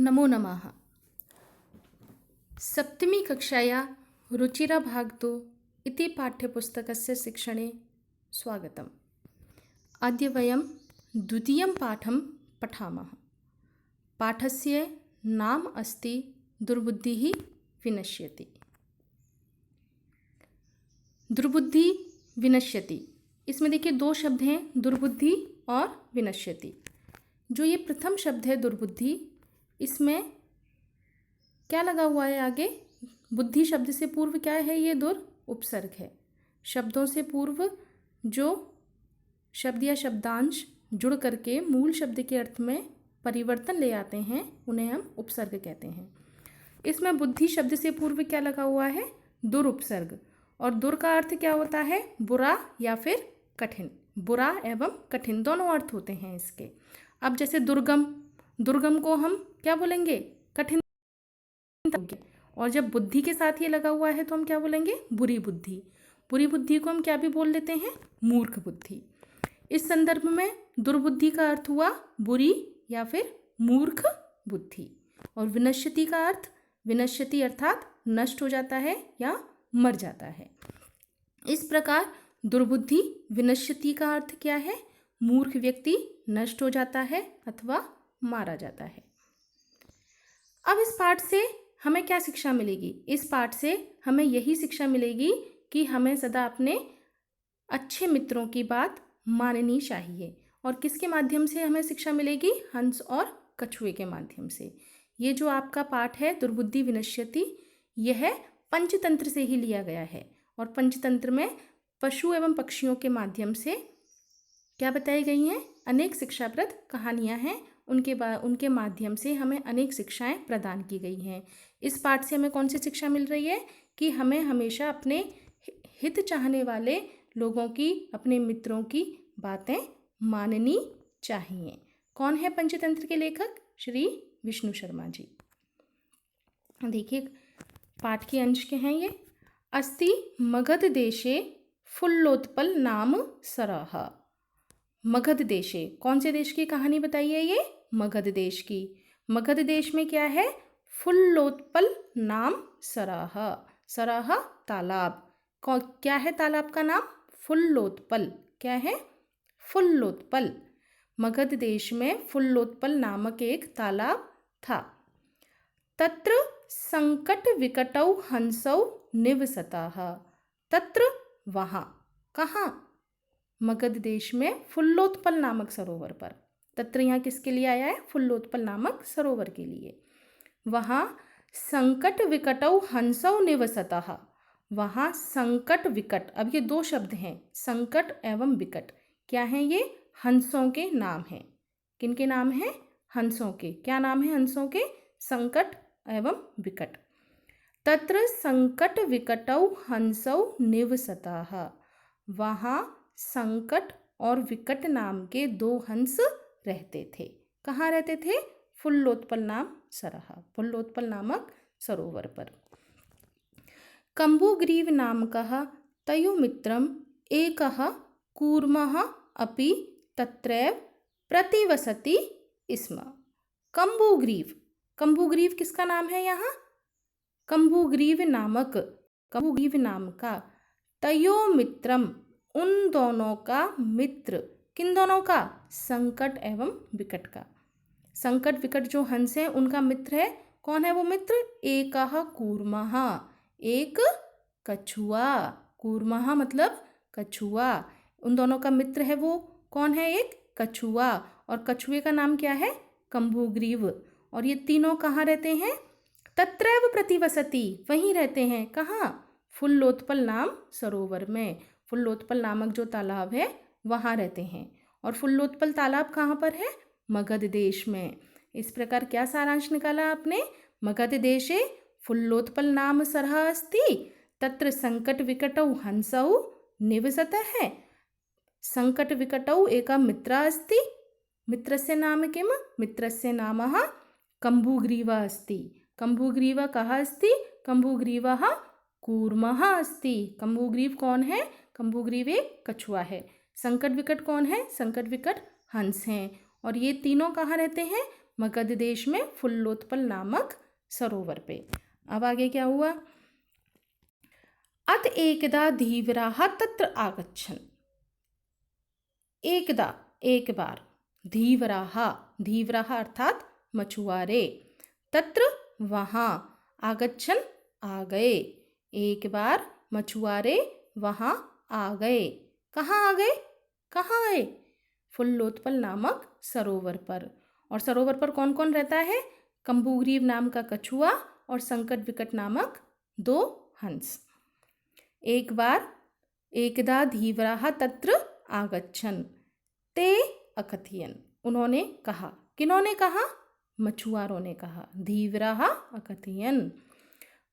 नमो नमः। सप्तमी कक्षाया रुचिरा भाग 2 इति पाठ्यपुस्तकस्य शिक्षणे स्वागतम्। अद्य वयं द्वितीयं पाठं पठामः। पाठस्य नाम अस्ति दुर्बुद्धिः विनश्यति। दुर्बुद्धि विनश्यति, इसमें देखिए दो शब्द हैं, दुर्बुद्धि और विनश्यति। जो ये प्रथम शब्द है दुर्बुद्धि, इसमें क्या लगा हुआ है आगे? बुद्धि शब्द से पूर्व क्या है? ये दुर उपसर्ग है। शब्दों से पूर्व जो शब्द या शब्दांश जुड़ करके मूल शब्द के अर्थ में परिवर्तन ले आते हैं उन्हें हम उपसर्ग कहते हैं। इसमें बुद्धि शब्द से पूर्व क्या लगा हुआ है? दुर उपसर्ग। और दुर का अर्थ क्या होता है? बुरा या फिर कठिन। बुरा एवं कठिन दोनों अर्थ होते हैं इसके। अब जैसे दुर्गम, दुर्गम को हम क्या बोलेंगे? कठिन। और जब बुद्धि के साथ ये लगा हुआ है तो हम क्या बोलेंगे? बुरी बुद्धि। बुरी बुद्धि को हम क्या भी बोल देते हैं? मूर्ख बुद्धि। इस संदर्भ में दुर्बुद्धि का अर्थ हुआ बुरी या फिर मूर्ख बुद्धि। और विनश्यति का अर्थ, विनश्यति अर्थात नष्ट हो जाता है या मर जाता है। इस प्रकार दुर्बुद्धि विनश्यति का अर्थ क्या है? मूर्ख व्यक्ति नष्ट हो जाता है अथवा मारा जाता है। अब इस पाठ से हमें क्या शिक्षा मिलेगी? इस पाठ से हमें यही शिक्षा मिलेगी कि हमें सदा अपने अच्छे मित्रों की बात माननी चाहिए। और किसके माध्यम से हमें शिक्षा मिलेगी? हंस और कछुए के माध्यम से। ये जो आपका पाठ है दुर्बुद्धि विनश्यति, यह पंचतंत्र से ही लिया गया है। और पंचतंत्र में पशु एवं पक्षियों के माध्यम से क्या बताई गई हैं? अनेक शिक्षाप्रद कहानियाँ हैं। उनके माध्यम से हमें अनेक शिक्षाएं प्रदान की गई हैं। इस पाठ से हमें कौन सी शिक्षा मिल रही है? कि हमें हमेशा अपने हित चाहने वाले लोगों की, अपने मित्रों की बातें माननी चाहिए। कौन है पंचतंत्र के लेखक? श्री विष्णु शर्मा जी। देखिए पाठ के अंश के हैं ये। अस्ति मगध देशे फुल्लोत्पल नाम सरः। मगध देशे, कौन से देश की कहानी बताई है ये? मगध देश की। मगध देश में क्या है? फुल्लोत्पल नाम सरः। सरः तालाब। क्या है तालाब का नाम? फुल्लोत्पल। क्या है? फुल्लोत्पल। मगध देश में फुल्लोत्पल नामक एक तालाब था। तत्र संकट विकटौ हंसौ निवसतः। तत्र वहाँ, कहाँ? मगध देश में फुल्लोत्पल नामक सरोवर पर। तत्र यहाँ किसके लिए आया है? फुल्लोत्पल नामक सरोवर के लिए। वहाँ संकट विकटौ हंसौ निवसतः। वहाँ संकट विकट, अब ये दो शब्द हैं, संकट एवं विकट। क्या हैं ये? हंसों के नाम हैं। किनके नाम हैं? हंसों के। क्या नाम है हंसों के? संकट एवं विकट। तत्र संकट विकटौ हंसौ निवसतः। वहाँ संकट और विकट नाम के दो हंस रहते थे। कहाँ रहते थे? फुल्लोत्पल नाम सरः, फुल्लोत्पल नामक सरोवर पर। कम्बुग्रीव नामकः तयोमित्रम् एकः कूर्मः अपि तत्रैव प्रतिवसति स्म। कम्बुग्रीव, कम्बुग्रीव किसका नाम है यहाँ? कम्बुग्रीव नामक, कम्बुग्रीव नाम का, तयोमित्रम, उन दोनों का मित्र। किन दोनों का? संकट एवं विकट का। संकट विकट जो हंस हैं उनका मित्र है। कौन है वो मित्र? एकः कूर्मः, एक कछुआ। कूर्मः मतलब कछुआ। उन दोनों का मित्र है वो कौन है? एक कछुआ। और कछुए का नाम क्या है? कम्बुग्रीव। और ये तीनों कहाँ रहते हैं? तत्रैव प्रतिवसति, वहीं रहते हैं। कहाँ? फुल्लोत्पल नाम सरोवर में। फुल्लोत्पल नामक जो तालाब है वहाँ रहते हैं। और फुल्लोत्पल तालाब कहाँ पर है? मगध देश में। इस प्रकार क्या सारांश निकाला आपने? मगध देशे फुल्लोत्पल नाम सरः अस्ति, तत्र संकट विकटौ हंसौ निवसतः। संकट विकटौ एकः मित्रः अस्ति। मित्रस्य नाम किम? मित्रस्य नामः कम्बुग्रीवः अस्ति। कम्बुग्रीवः कः अस्ति? कम्बुग्रीवः कूर्मः अस्ति। कम्बुग्रीव कौन है? कम्बुग्रीव एक कछुआ है। संकट विकट कौन है? संकट विकट हंस हैं। और ये तीनों कहाँ रहते हैं? मगध देश में फुल्लोत्पल नामक सरोवर पे। अब आगे क्या हुआ? अत एकदा धीवराः तत्र आगच्छन्। एकदा एक बार, धीवराः धीवराः अर्थात मछुआरे, तत्र वहाँ, आगच्छन् आ गए। एक बार मछुआरे वहाँ आ गए। कहाँ आ गए? कहाँ आए? फुल्लोत्पल नामक सरोवर पर। और सरोवर पर कौन कौन रहता है? कंबुग्रीव नाम का कछुआ और संकट विकट नामक 2 हंस। एक बार एकदा धीवराः तत्र आगच्छन् ते अकथयन्, उन्होंने कहा। किन्होंने कहा? मछुआरों ने कहा। धीवराः अकथयन्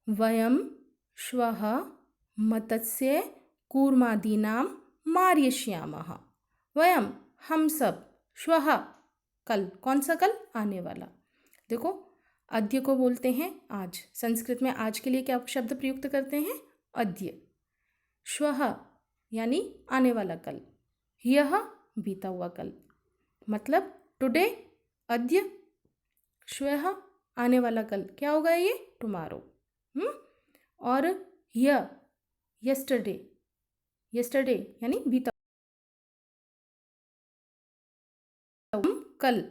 वयं श्वः मत्स्य कूर्मादीनां मारयिष्यामः। वयं हम सब, श्वः कल, कौन सा कल? आने वाला। देखो, अद्य को बोलते हैं आज। संस्कृत में आज के लिए क्या शब्द प्रयुक्त करते हैं? अद्य। श्वः यानी आने वाला कल, ह्यः बीता हुआ कल, मतलब टुडे अद्य, श्वः आने वाला कल, क्या होगा ये? टुमारो। और ह्य यस्टरडे, यस्टरडे यानी बीता कल।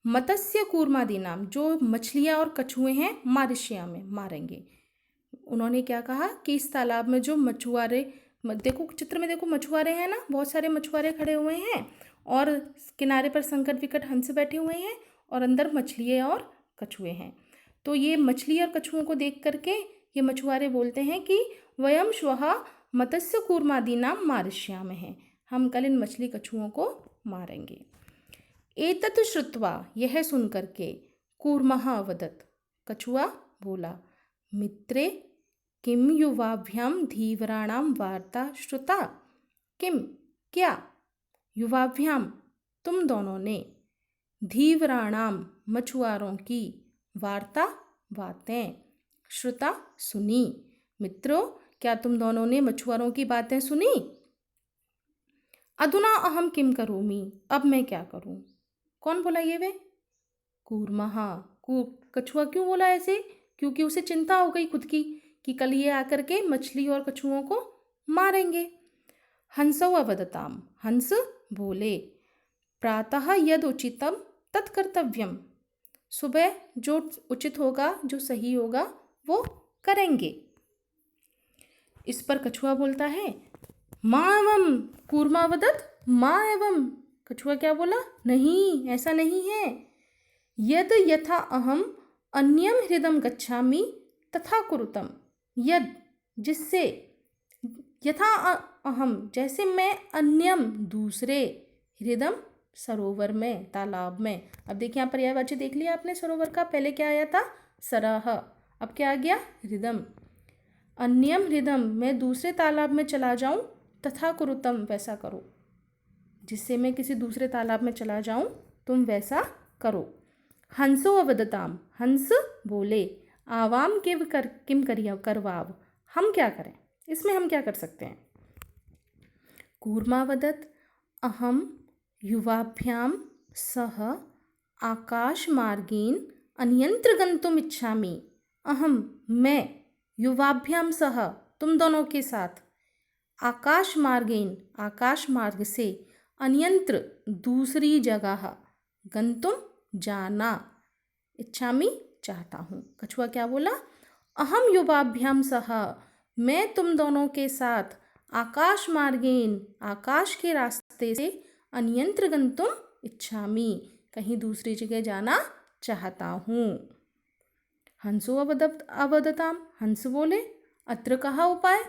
मत्स्य कूर्मादि नाम, जो मछलियाँ और कछुए हैं, मारिष्या में मारेंगे। उन्होंने क्या कहा कि इस तालाब में जो मछुआरे, देखो चित्र में देखो मछुआरे हैं ना, बहुत सारे मछुआरे खड़े हुए हैं और किनारे पर संकट विकट हंस बैठे हुए हैं और अंदर मछलियाँ और कछुए हैं। तो ये मछली और कछुओं को देख करके ये मछुआरे बोलते हैं कि वयम श्वः मत्स्य कूर्मादीनां मारिष्यामः, हम कल इन मछली कछुओं को मारेंगे। एतत् श्रुत्वा, यह सुन करके, कूर्मः अवदत्, कछुआ बोला, मित्रे किम युवाभ्यां धीवराणां वार्ता श्रुता। किम क्या, युवाभ्यां तुम दोनों ने, धीवराणाम मछुआरों की, वार्ता बातें, श्रुता सुनी। मित्रों, क्या तुम दोनों ने मछुआरों की बातें सुनी? अधुना अहम किम करोमि, अब मैं क्या करूं? कौन बोला ये? वे कूर्मः। कछुआ क्यों बोला ऐसे? क्योंकि उसे चिंता हो गई खुद की कि कल ये आकर के मछली और कछुओं को मारेंगे। हंसौ अवदताम, हंस बोले, प्रातः यद उचितम तत्कर्तव्यम, सुबह जो उचित होगा, जो सही होगा, वो करेंगे। इस पर कछुआ बोलता है, माँ एवं। कूर्मा वदत, माँ एवं। कछुआ क्या बोला? नहीं, ऐसा नहीं है। यद यथा अहम अन्यम हृदम गच्छामि तथा कुरुतम। यद जिससे, यथा अहम जैसे मैं, अन्यम दूसरे, हृदम सरोवर में, तालाब में। अब देखिए यहाँ पर्यायवाची देख लिया आपने सरोवर का, पहले क्या आया था? सरह, अब क्या आ गया? हृदम। अन्यम हृदम, मैं दूसरे तालाब में चला जाऊं, तथा कुरुतम, वैसा करो, जिससे मैं किसी दूसरे तालाब में चला जाऊं, तुम वैसा करो। हंसो अवदताम, हंस बोले, आवाम किम करिया करवाव, हम क्या करें, इसमें हम क्या कर सकते हैं? कूर्मावदत, अहम युवाभ्यां सह आकाशमार्गेण अन्यत्र गन्तुम इच्छामि। अहम मैं, युवाभ्यां सह तुम दोनों के साथ, आकाश मार्गेन आकाश मार्ग से, अन्यत्र दूसरी जगह, गंतुम जाना, इच्छामि चाहता हूँ। कछुआ क्या बोला? अहम युवाभ्याम सह, मैं तुम दोनों के साथ, आकाश मार्गेन आकाश के रास्ते से, अन्यत्र गंतुम इच्छामि कहीं दूसरी जगह जाना चाहता हूँ। हंसो अवदताम, हंस बोले, अत्र कहा उपाय,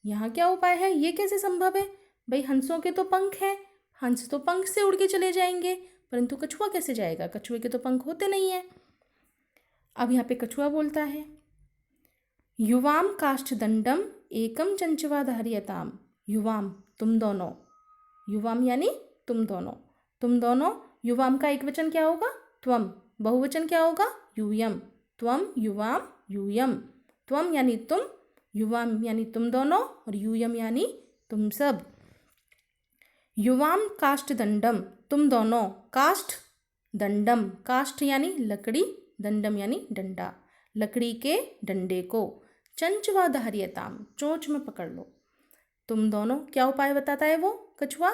यहाँ क्या उपाय है? ये कैसे संभव है? भाई हंसों के तो पंख हैं, हंस तो पंख से उड़ के चले जाएंगे, परंतु कछुआ कैसे जाएगा? कछुए के तो पंख होते नहीं हैं। अब यहाँ पे कछुआ बोलता है, युवाम काष्ठदंडम एकम चंचवा धार्यताम। युवाम तुम दोनों, युवाम यानी तुम दोनों, तुम दोनों। युवाम का एक वचन क्या होगा? त्वम। बहुवचन क्या होगा? यूयम। त्वम युवाम यूयम। त्वम यानी तुम, युवाम यानी तुम दोनों, और यूयम यानी तुम सब। युवाम काष्ठदंडम, तुम दोनों, काष्ठ दंडम, काष्ठ यानी लकड़ी, दंडम यानी डंडा, लकड़ी के डंडे को, चंचवा धार्यताम, चोंच में पकड़ लो। तुम दोनों, क्या उपाय बताता है वो कछुआ?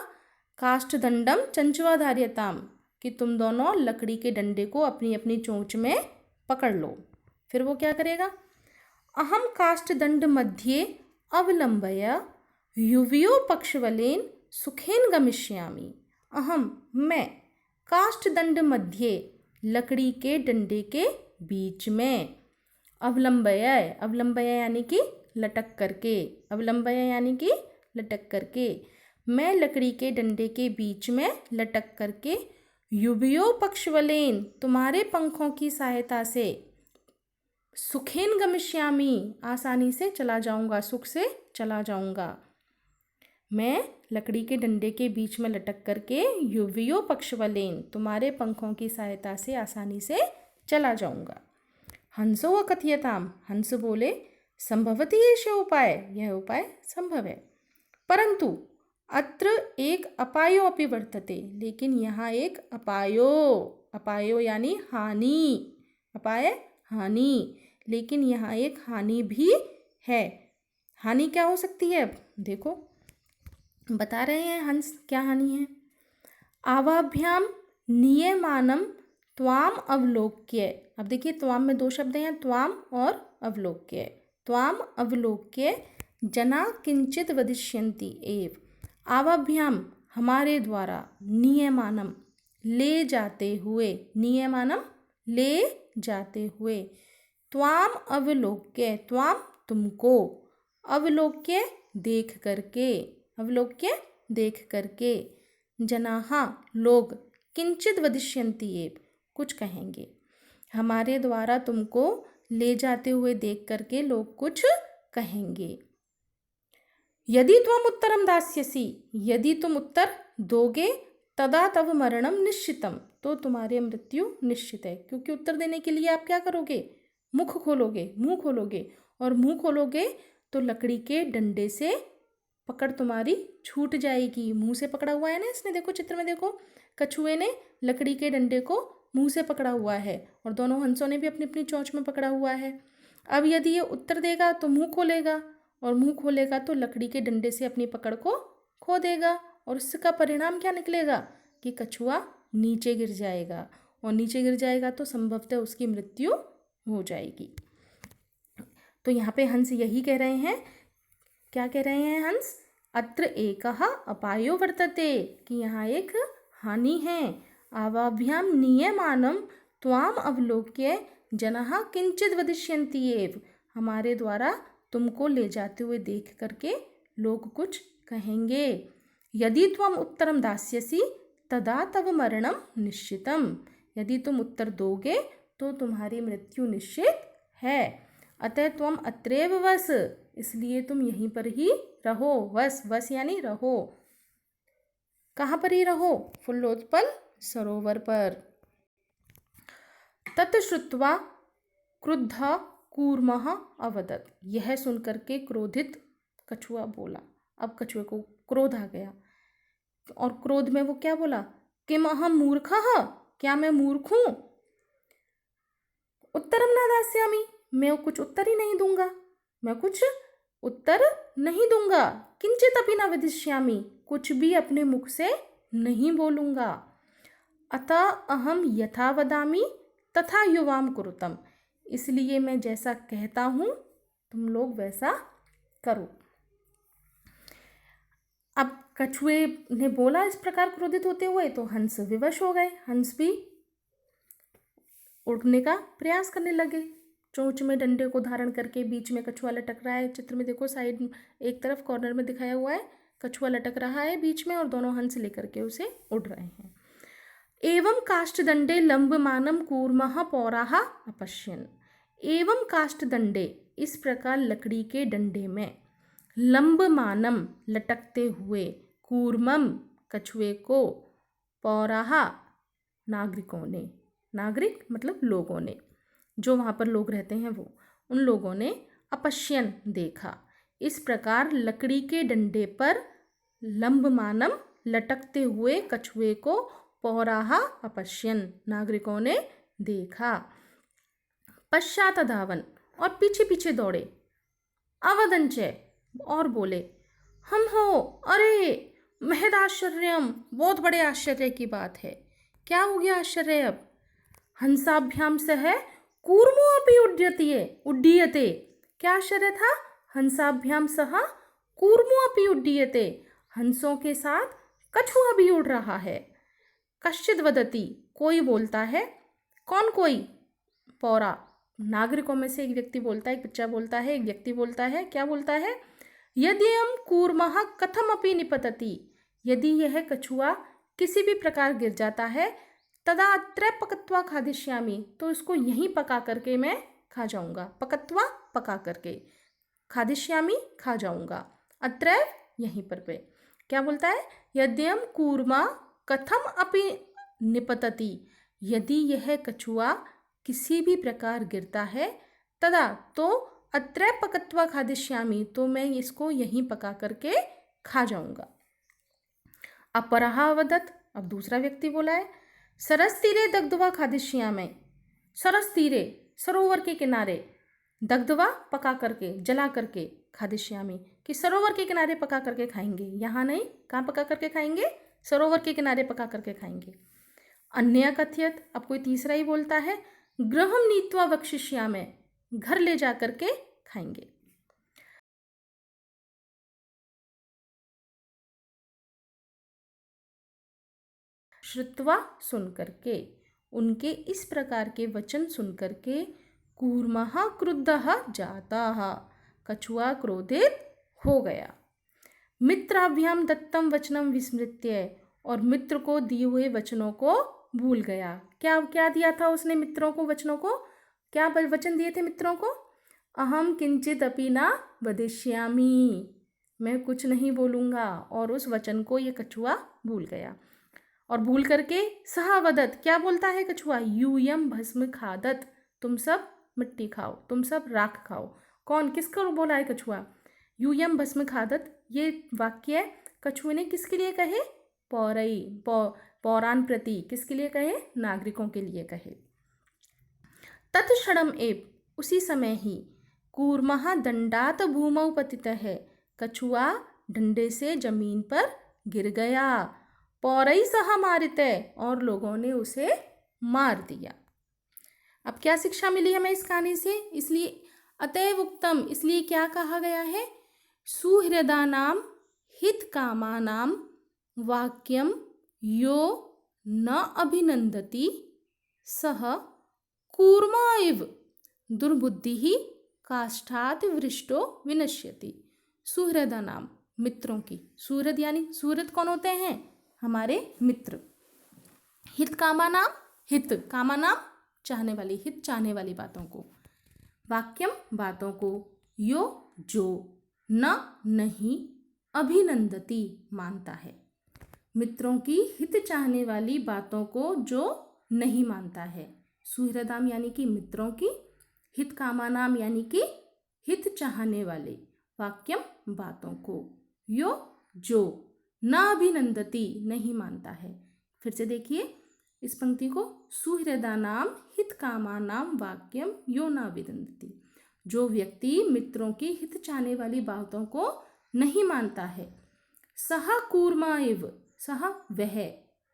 काष्ठ दंडम चंचवा धार्यताम, कि तुम दोनों लकड़ी के डंडे को अपनी अपनी चोंच में पकड़ लो। फिर वो क्या करेगा? अहम काष्ठ दंड मध्ये अवलंबय युवियो पक्षवलेन सुखेन गमिष्यामि। अहम, मैं, काष्ठ दंड मध्य, लकड़ी के डंडे के बीच में, अवलंबय, अवलंबय यानी कि लटक करके, अवलंबय यानी कि लटक करके, मैं लकड़ी के डंडे के बीच में लटक करके, युवियो पक्षवलेन, तुम्हारे पंखों की सहायता से, सुखेन गमिष्यामि, आसानी से चला जाऊंगा, सुख से चला जाऊंगा। मैं लकड़ी के डंडे के बीच में लटक करके युवियो पक्षवलेन, तुम्हारे पंखों की सहायता से आसानी से चला जाऊंगा। हंसो अकथयताम, हंस बोले, संभवति एष उपाय, यह उपाय संभव है, परंतु अत्र एक अपायो अपि वर्तते, लेकिन यहाँ एक अपायो, अपायो यानी हानि, अपाय हानि, लेकिन यहाँ एक हानि भी है। हानि क्या हो सकती है? देखो बता रहे हैं हंस, क्या हानि है? आवाभ्याम नियमानम त्वाम अवलोक्य, अब देखिए त्वाम में दो शब्द हैं, त्वाम और अवलोक्य। त्वाम अवलोक्य जना किंचित वदिष्यन्ति एव, आवाभ्याम हमारे द्वारा, नियमानम ले जाते हुए, नियमानम ले जाते हुए, त्वाम अवलोक्य, त्वाम तुमको, अवलोक्य देख करके, अवलोक्य देख करके, जनाहा लोग, किंचित वदिष्यन्ति एव कुछ कहेंगे, हमारे द्वारा तुमको ले जाते हुए देख करके लोग कुछ कहेंगे। यदि त्वम उत्तरम दास्यसि, यदि तुम उत्तर दोगे, तदा तव मरणम निश्चितम, तो तुम्हारी मृत्यु निश्चित है, क्योंकि उत्तर देने के लिए आप क्या करोगे? मुख खोलोगे, मुंह खोलोगे, और मुंह खोलोगे तो लकड़ी के डंडे से पकड़ तुम्हारी छूट जाएगी। मुंह से पकड़ा हुआ है ना इसने, देखो चित्र में देखो, कछुए ने लकड़ी के डंडे को मुंह से पकड़ा हुआ है और दोनों हंसों ने भी अपनी अपनी चोंच में पकड़ा हुआ है। अब यदि ये उत्तर देगा तो मुंह खोलेगा, और मुंह खोलेगा तो लकड़ी के डंडे से अपनी पकड़ को खो देगा, और इसका परिणाम क्या निकलेगा कि कछुआ नीचे गिर जाएगा, और नीचे गिर जाएगा तो संभवतः उसकी मृत्यु हो जाएगी। तो यहाँ पे हंस यही कह रहे हैं, क्या कह रहे हैं हंस? अत्र एकः अपायो वर्तते, कि यहाँ एक हानि है। आवाभ्याम नियमानम त्वाम अवलोक्य जनः किंचित वदिष्यन्ति एव, हमारे द्वारा तुमको ले जाते हुए देख करके लोग कुछ कहेंगे। यदि त्वम उत्तरम दास्यसि तदा तव मरणम निश्चितम, यदि तुम उत्तर दोगे तो तुम्हारी मृत्यु निश्चित है। अतः त्वम अत्रैव वस, इसलिए तुम यहीं पर ही रहो। वस, वस यानी रहो। कहाँ पर ही रहो? फुल्लोत्पल सरोवर पर। तत् श्रुत्वा क्रुद्धः कूर्मः अवदत्, यह सुनकर के क्रोधित कछुआ बोला। अब कछुए को क्रोध आ गया, और क्रोध में वो क्या बोला? किम अहम मूर्खः, क्या मैं मूर्ख हूँ? उत्तरम न दास्यामि, मैं कुछ उत्तर ही नहीं दूंगा, मैं कुछ उत्तर नहीं दूंगा। किंचित अपि न वदिष्यामि, कुछ भी अपने मुख से नहीं बोलूंगा। अतः अहम यथा वदामि तथा युवाम कुरुतम, इसलिए मैं जैसा कहता हूँ तुम लोग वैसा करो। अब कछुए ने बोला इस प्रकार क्रोधित होते हुए, तो हंस विवश हो गए। हंस भी उड़ने का प्रयास करने लगे, चोंच में डंडे को धारण करके। बीच में कछुआ लटक रहा है, चित्र में देखो साइड एक तरफ कॉर्नर में दिखाया हुआ है, कछुआ लटक रहा है बीच में, और दोनों हंस लेकर के उसे उड़ रहे हैं। एवं काष्ठदंडे लंबमानम कूर्मः पौराः अपश्यन्, एवं काष्ठदंडे, इस प्रकार लकड़ी के डंडे में, लंबमानम लटकते हुए, कूर्मम कछुए को, पौराः नागरिकों ने, नागरिक मतलब लोगों ने, जो वहाँ पर लोग रहते हैं वो, उन लोगों ने अपश्यन देखा। इस प्रकार लकड़ी के डंडे पर लंबमानम लटकते हुए कछुए को पौराः अपश्यन्, नागरिकों ने देखा। पश्चात धावन, और पीछे पीछे दौड़े। अवदञ्च, और बोले। हम हो, अरे महद आश्चर्यम, बहुत बड़े आश्चर्य की बात है। क्या हो गया आश्चर्य अब? हंसाभ्याम सह कूर्मो अपि उड्डीयते। क्या आश्चर्य था? हंसाभ्याम सह कूर्मो अपि उड्डीयते, हंसों के साथ कछुआ भी उड़ रहा है। कश्चिद वदति, कोई बोलता है। कौन कोई? पौरा, नागरिकों में से एक व्यक्ति बोलता है, एक बच्चा बोलता है, एक व्यक्ति बोलता है। क्या बोलता है? यदि हम कूर्मः कथमपि निपतति, यदि यह कछुआ किसी भी प्रकार गिर जाता है, तदा अत्र पकत्वा खादिष्यामि, तो इसको यहीं पका करके मैं खा जाऊंगा। पकत्वा, पका करके, खादिष्यामि, खा जाऊंगा, अत्र, यहीं पर पे। क्या बोलता है? यदि हम कूर्मा कथम अपि निपतति, यदि यह कछुआ किसी भी प्रकार गिरता है, तदा, तो अत्र पकत्वा खादिष्यामि, तो मैं इसको यहीं पका करके खा जाऊंगा। अपरः अवदत्, अब दूसरा व्यक्ति बोला है। सरस तीरे दग्ध्वा खादिष्यामि, सरस तीरे, सरोवर के किनारे, दग्ध्वा, पका करके, जला करके, खादिष्यामि, कि सरोवर के किनारे पका करके खाएंगे। यहाँ नहीं, कहाँ पका करके खाएंगे? सरोवर के किनारे पका करके खाएंगे। अन्य कथयत, अब कोई तीसरा ही बोलता है। गृहं नीत्वा वक्षिष्यामि, घर ले जा करके खाएंगे। श्रुत्वा, सुन करके, उनके इस प्रकार के वचन सुन करके, कूर्मः क्रुद्धः जातः, कछुआ क्रोधित हो गया। मित्राभ्याम दत्तम वचनम विस्मृत्य, और मित्र को दिए हुए वचनों को भूल गया। क्या क्या दिया था उसने मित्रों को? वचनों को क्या वचन दिए थे मित्रों को? अहम किंचित अपि न वदिष्यामि, मैं कुछ नहीं बोलूँगा। और उस वचन को ये कछुआ भूल गया। और भूल करके सह वदत, क्या बोलता है कछुआ? यूयम भस्म खादत, तुम सब मिट्टी खाओ, तुम सब राख खाओ। कौन, किसको बोला है कछुआ? यूयम भस्म खादत, ये वाक्य कछुए ने किसके लिए कहे? पौरान प्रति, किसके लिए कहे? नागरिकों के लिए कहे। तत्क्षणम एव, उसी समय ही, कूर्मः दंडात भूमौ पतितः, कछुआ डंडे से जमीन पर गिर गया। पौरई सह मारिते, और लोगों ने उसे मार दिया। अब क्या शिक्षा मिली हमें इस कहानी से? इसलिए अतएव उक्तम, इसलिए क्या कहा गया है? सुहृदानाम हितकामानाम वाक्यम यो न अभिनंदति सह कूर्मा इव दुर्बुद्धि काष्ठात् वृष्टो विनश्यति। सुहृदानाम, मित्रों की, सुहृद यानी सुहृद कौन होते हैं? हमारे मित्र। हित कामानाम, हित कामानाम, चाहने वाली, हित चाहने वाली बातों को, वाक्यम, बातों को, यो, जो, न, नहीं, अभिनंदति, मानता है। मित्रों की हित चाहने वाली बातों को जो नहीं मानता है। सुहृदाम यानी कि मित्रों की, हित कामानाम यानी कि हित चाहने वाले, वाक्यम, बातों को, यो, जो, न अभिनंदति, नहीं मानता है। फिर से देखिए इस पंक्ति को। सुहृदानाम हित कामानाम वाक्यम यो न अभिनंदति, जो व्यक्ति मित्रों की हित चाहने वाली बातों को नहीं मानता है। सह कूर्मा इव, सह वह,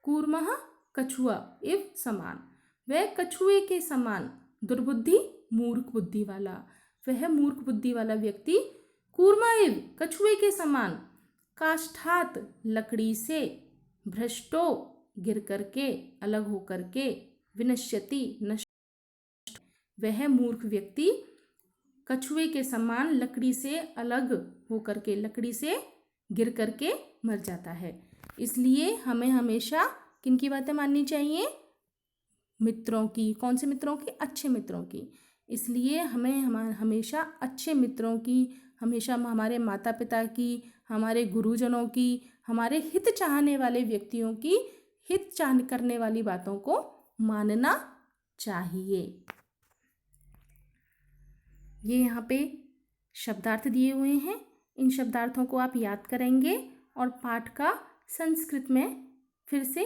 कूर्मः कछुआ, इव समान, वह कछुए के समान, दुर्बुद्धि मूर्ख बुद्धि वाला, वह मूर्ख बुद्धि वाला व्यक्ति, कूर्मा इव, कछुए के समान, काष्ठात, लकड़ी से, भ्रष्टो, गिर करके, अलग हो करके, विनश्यति, नष्ट, वह मूर्ख व्यक्ति कछुए के समान लकड़ी से अलग हो करके, लकड़ी से गिर करके मर जाता है। इसलिए हमें हमेशा किनकी बातें माननी चाहिए? मित्रों की। कौन से मित्रों की? अच्छे मित्रों की। इसलिए हमें हमेशा अच्छे मित्रों की, हमेशा हमारे माता पिता की, हमारे गुरुजनों की, हमारे हित चाहने वाले व्यक्तियों की हित चाह करने वाली बातों को मानना चाहिए। ये यहाँ पे शब्दार्थ दिए हुए हैं। इन शब्दार्थों को आप याद करेंगे और पाठ का संस्कृत में फिर से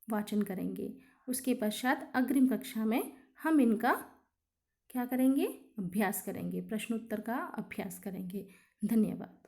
वाचन करेंगे। उसके पश्चात अग्रिम कक्षा में हम इनका क्या करेंगे, अभ्यास करेंगे, प्रश्नोत्तर का अभ्यास करेंगे। धन्यवाद।